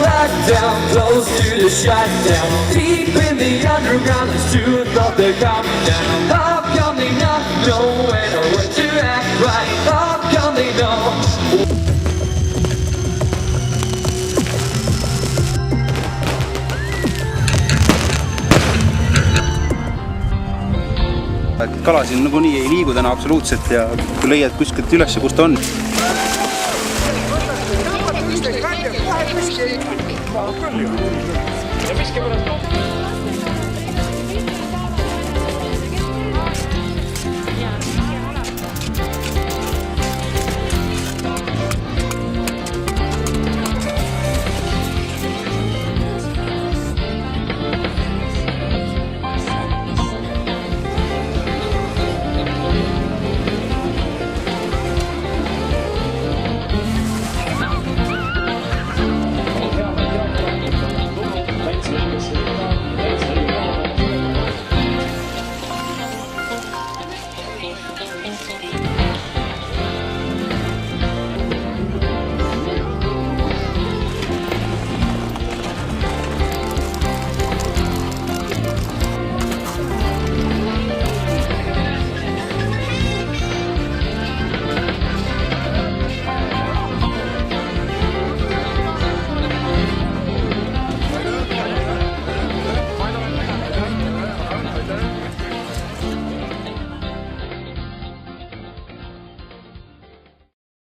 lockdown, close to the shutdown. Deep in the underground, there's truth of the countdown. How come they not know when or when to act right? How come they know? Kala siin nagunii ei liigu täna absoluutselt ja kui leiad kuskilt üles, kus ta on. Ja viske pärast.